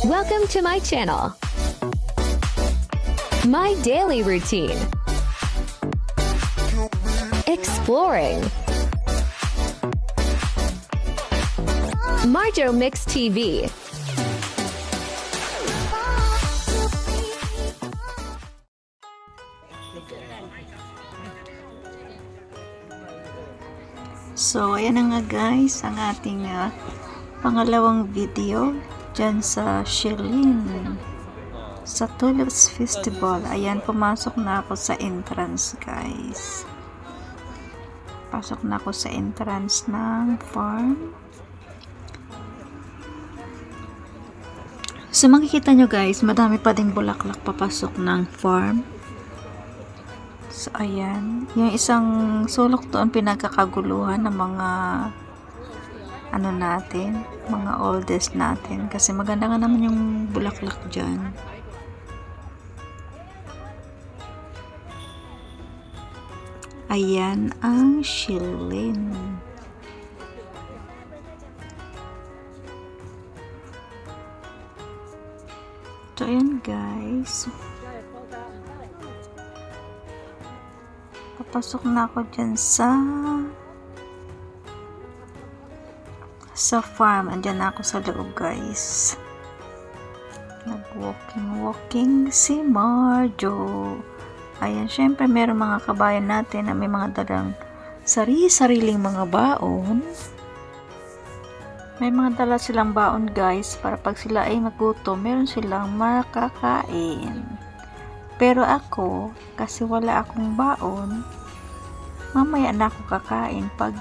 Welcome to my channel. My daily routine. Exploring. Marjo Mix TV. So, ayan na nga guys, ang ating pangalawang video dyan sa Shilin sa Tulips Festival. Ayan, pumasok na ako sa entrance guys. Pasok na ako sa entrance ng farm. So, makikita nyo guys, madami pa ding bulaklak papasok ng farm. So, ayan. Yung isang sulok doon pinagkakaguluhan ng mga ano natin, mga oldest natin. Kasi maganda nga naman yung bulaklak dyan. Ayan ang Shilin. So, ayan guys. Papasok na ako dyan sa farm. Andyan na ako sa loob guys. Nag-walking si Marjo. Ayan, syempre meron mga kabayan natin na may mga dalang sariling mga baon. May mga dala silang baon guys para pag sila ay magutom, meron silang makakain. Pero ako, kasi wala akong baon, mamaya na ako kakain pag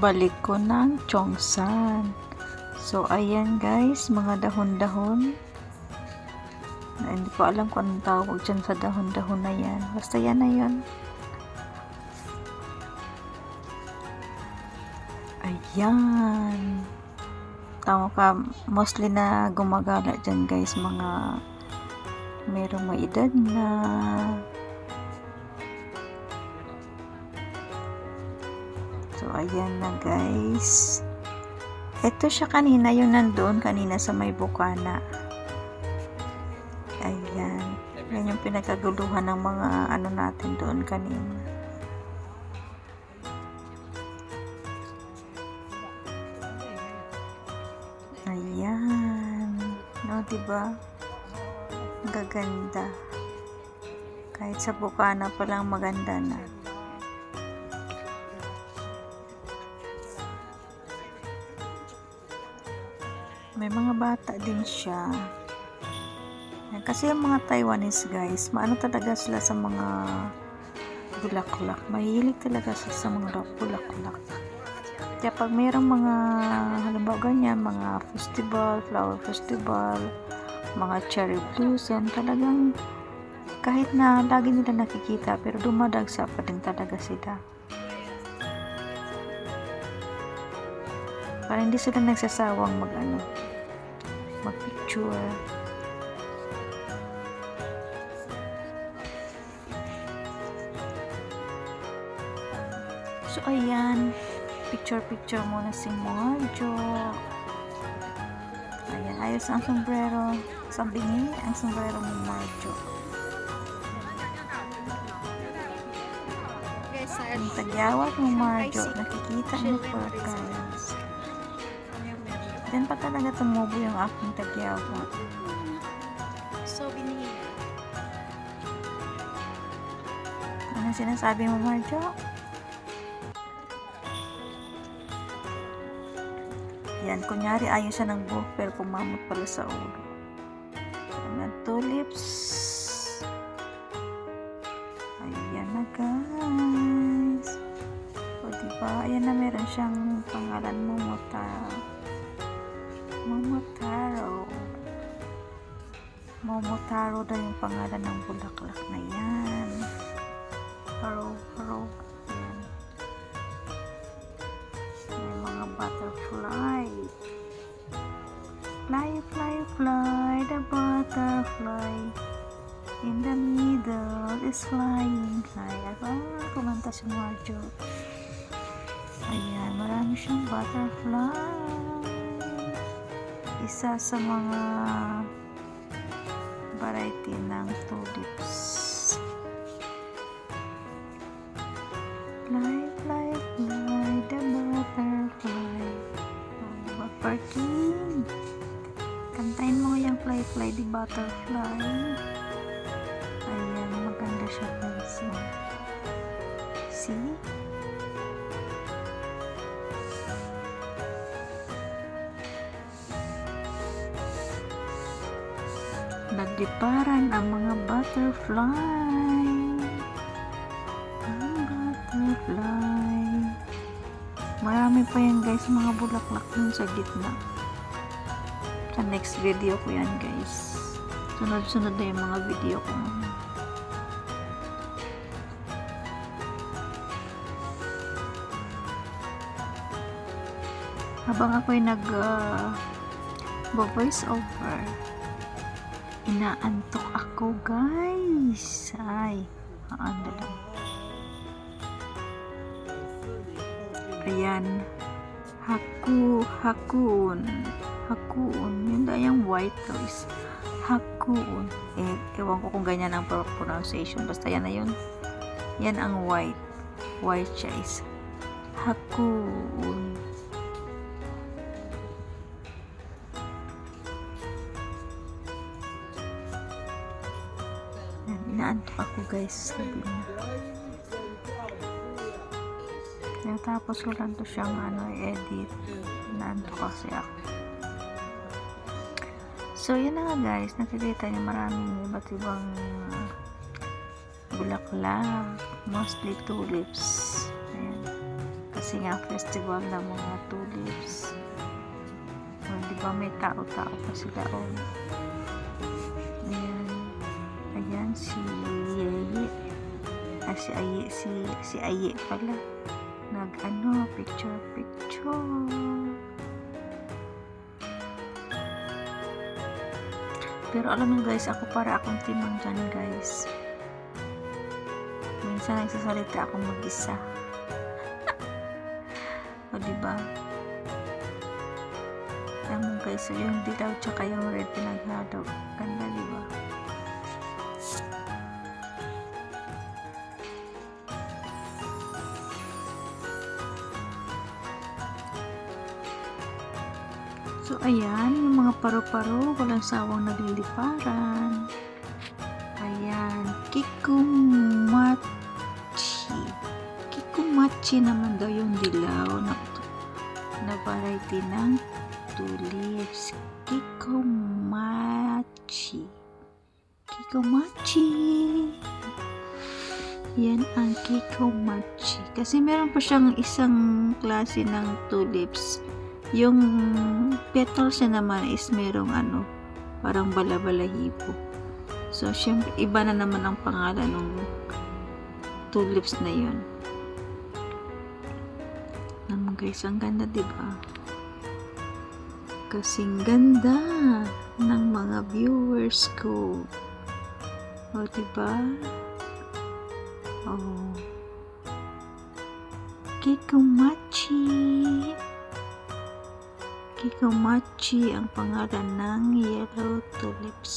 balik ko ng Cheongsan. So, ayan guys, mga dahon-dahon. Hindi ko alam kung anong tawag dyan sa dahon-dahon na yan. Basta yan na yun. Ayan. Tama ka, mostly na gumagala dyan guys, mga merong may edad na. So, ayan na guys. Ito siya kanina, yung nandoon kanina sa may bukana. Ayan. Yan yung pinagkaguluhan ng mga ano natin doon kanina. Ayan. No, diba? Gaganda. Kahit sa bukana pa lang maganda na. May mga bata din siya. Kasi yung mga Taiwanese guys, maano talaga sila sa mga bulaklak. Mahilig talaga sila sa mga bulaklak. Kaya pag mayroong mga halimbawa ganyan, mga festival, flower festival, mga cherry blossom, talagang kahit na lagi nila nakikita pero dumadagsa pa din talaga sila. Para hindi sila nagsasawang mag-picture. So ayan, picture muna si Marjo. Ayan, ayos ang sombrero. Sambingi ang sombrero ni Marjo. Ang tagyawat mo Marjo, nakikita niyo po guys. Yan pa talaga tumubo yung aking tagyawat. So, binigay. Ano sinasabi mo Marjo? Yan, kunyari ayaw siya ng buhok pero pumamot pala sa ulo. Ayan, tulips. Ayan na guys. O diba, ayan na meron siyang pangalan Momotaro daw yung pangalan ng bulaklak na yan. Haro. Ayan. May mga butterfly. Fly, the butterfly in the middle is flying high. Kumanta si Marjo. Ayan, marami siyang butterfly isa sa mga variety ng tulips. Fly, fly, fly, the butterfly. Oh, diba, Perkin? Kantayin mo yung fly, fly, the butterfly. Ayan, maganda siya guys. So, see? Nagliparan ang mga butterfly. Ang butterfly. Marami pa yan guys, mga bulaklak dun sa gitna. Sa next video ko yan guys. Sunod-sunod na yung mga video ko. Habang ako'y voice over, inaantok ako guys. Ay, aanda lang. Ayan. Hakun. Yun na yung white guys. Hakun. Ewan ko kung ganyan ang pronunciation. Basta yan na yun. Yan ang white. White siya is Hakun. Inaantok ako guys, sabi niya. Kaya tapos ko lang to siyang edit. Inaantok kasi ako. So yun na nga guys, nakikita niyo maraming iba't ibang bulaklak, mostly tulips. Ayan. Kasi nga festival ng mga tulips. O, diba may tao-tao pa sila o. Ayan, si Yeye. Si Aye pala. Picture. Pero alam mo guys, ako para akong timang dyan guys. Minsan nagsasalita ako mag-isa. O diba? Alam mo guys, so yung dilaw tsaka yung red pinaghalo. Ganda diba? So, ayan, yung mga paru-paro, walang sawang nagliliparan. Ayan, Kikumachi naman daw yung dilaw na variety ng tulips. Kikumachi. Yan ang Kikumachi. Kasi meron pa siyang isang klase ng tulips. Yung petals niya naman is merong parang bala-balahibo. So, syempre, iba na naman ang pangalan ng tulips na yun. Naman guys, ang ganda diba? Kasing ganda ng mga viewers ko. O, diba? Oh. Kikumachi ang pangalan ng yellow tulips.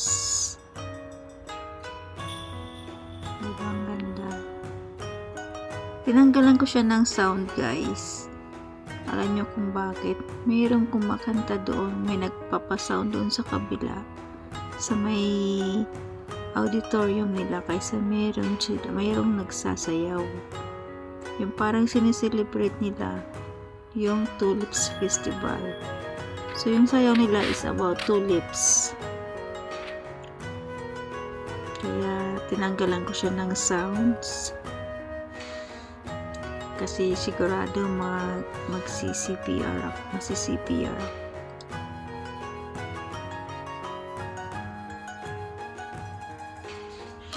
Diba ang ganda? Tinanggalan ko siya ng sound guys. Alam nyo kung bakit? Mayroong kumakanta doon. May nagpapasound doon sa kabila. Sa may auditorium nila. Kaysa mayroong nagsasayaw. Yung parang sineselebrate nila yung Tulips Festival. So, yung sayaw nila is about tulips. Kaya, tinanggalan ko siya ng sounds. Kasi, sigurado magsi-CPR ako.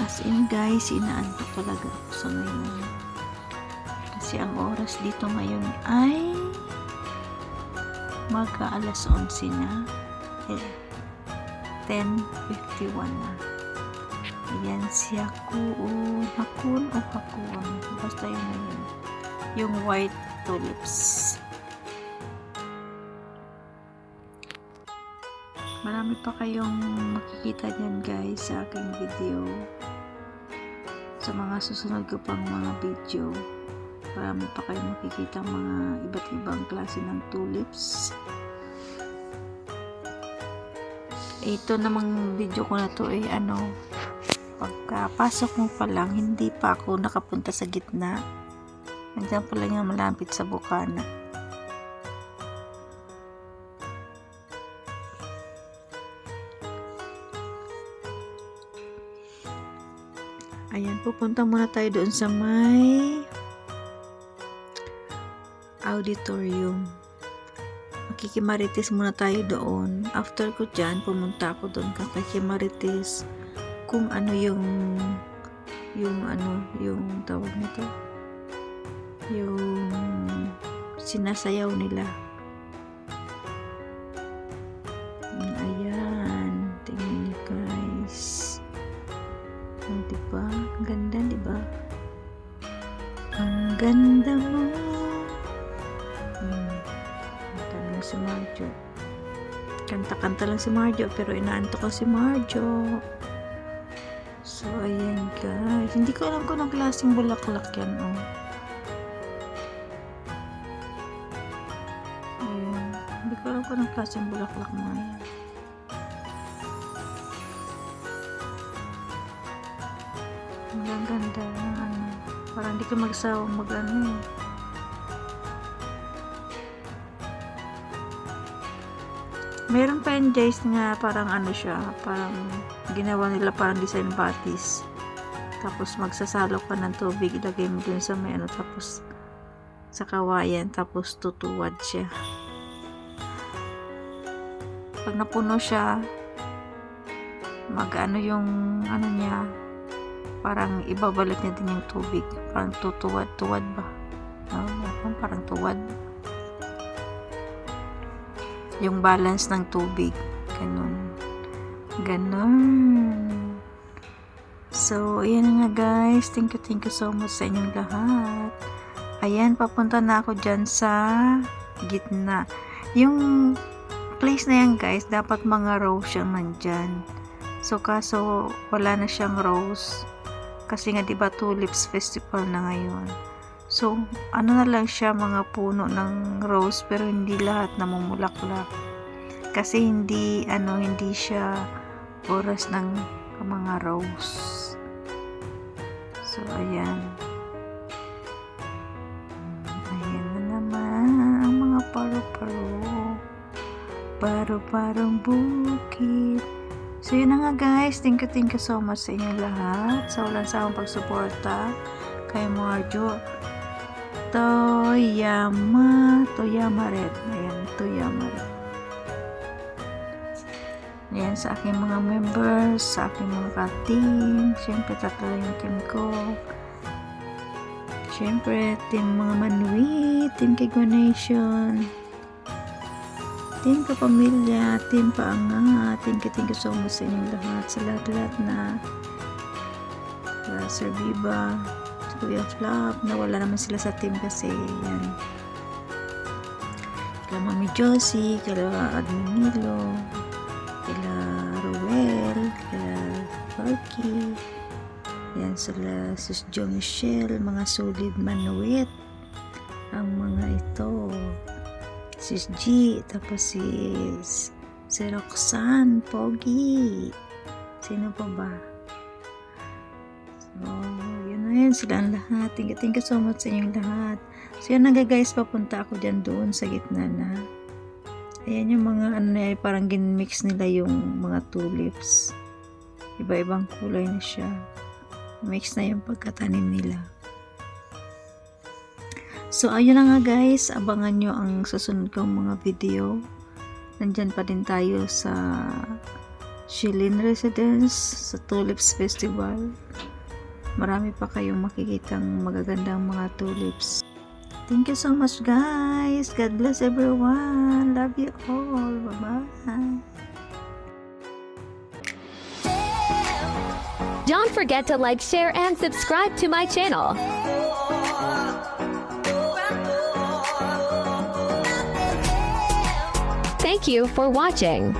As in, guys, inaantok talaga ako sa ngayon. Kasi, ang oras dito ngayon ay mag-alas 11 na. 10:51 na. Ayan si Hakun. Basta yun na yun. Yung white tulips. Marami pa kayong makikita niyan guys sa aking video. Sa mga susunod ko pang mga video, marami pa kayong makikita mga iba't ibang klase ng tulips. Ito namang video ko na to ay pagkapasok mo pa lang, hindi pa ako nakapunta sa gitna. Nandiyan pa lang yung malapit sa bukana. Ayan, pupunta muna tayo doon sa may auditorium. Makikimarites muna tayo doon. After ko dyan, pumunta ako doon kay Marites kung ano yung tawag nito, yung sinasayaw nila. Ayan, tingnan niyo guys. Diba? Ang ganda, diba? Ang ganda mo. Tanong si Marjo. Kanta-kanta lang si Marjo, pero inaantok ko si Marjo. So, ayan guys. Hindi ko alam kung anong klaseng bulaklak yan, Ayan. Hindi ko alam kung anong klaseng bulaklak mo yan. Ang ganda ng parang hindi ka magsawang Meron pa yung Jace nga parang siya, parang ginawa nila parang design batis. Tapos magsasalok ka ng tubig, ilagay mo dun sa may tapos sa kawayan, tapos tutuwad siya. Pag napuno siya, yung niya, parang ibabalik niya din yung tubig. Parang tuwad ba? Parang tuwad. Yung balance ng tubig. Ganon. So, ayan nga guys. Thank you so much sa inyong lahat. Ayan, papunta na ako dyan sa gitna. Yung place na yan guys, dapat mga rose siyang nandyan. So, kaso wala na siyang rose. Kasi nga diba tulips festival na ngayon. So, na lang siya, mga puno ng rose, pero hindi lahat namumulaklak. Kasi hindi siya oras ng mga rose. So, ayan. Ayan na naman ang mga paro-paro. Paro-parong bukid. So, yun na nga guys. Thank you so much sa inyong lahat. Sa walang sawang pagsuporta kay Marjo. Toyama Red. Ayan, Toyama Red. Ayan, sa aking mga members, sa aking mga ka-team. Siyempre, tatlo yung team ko. Siyempre, team mga Manwi, team Kigo Nation, team Kapamilya, team Paangat. Thank you so much sa inyong lahat. Sa lahat-lahat na Sir Viva, Kuya Flap, nawala naman sila sa team kasi yan. Kila Mami Josie, kila Admin Nilo, kila Rowell, kila Parky, yan sila Sis Jo Michelle, mga solid manuit ang mga ito. Sis G, tapos si Roxanne, Pogi, sino pa ba? So, yun sila ang lahat. Thank you so much sa inyong lahat. So, yun nga guys, papunta ako dyan doon sa gitna na. Ayan yung mga parang ginmix nila yung mga tulips. Iba-ibang kulay na siya. Mix na yung pagkatanim nila. So, ayun na nga guys. Abangan nyo ang susunod kong mga video. Nandyan pa din tayo sa Shilin Residence, sa Tulips Festival. Marami pa kayong makikitang magagandang mga tulips. Thank you so much guys. God bless everyone. Love you all. Bye-bye. Don't forget to like, share, and subscribe to my channel. Thank you for watching.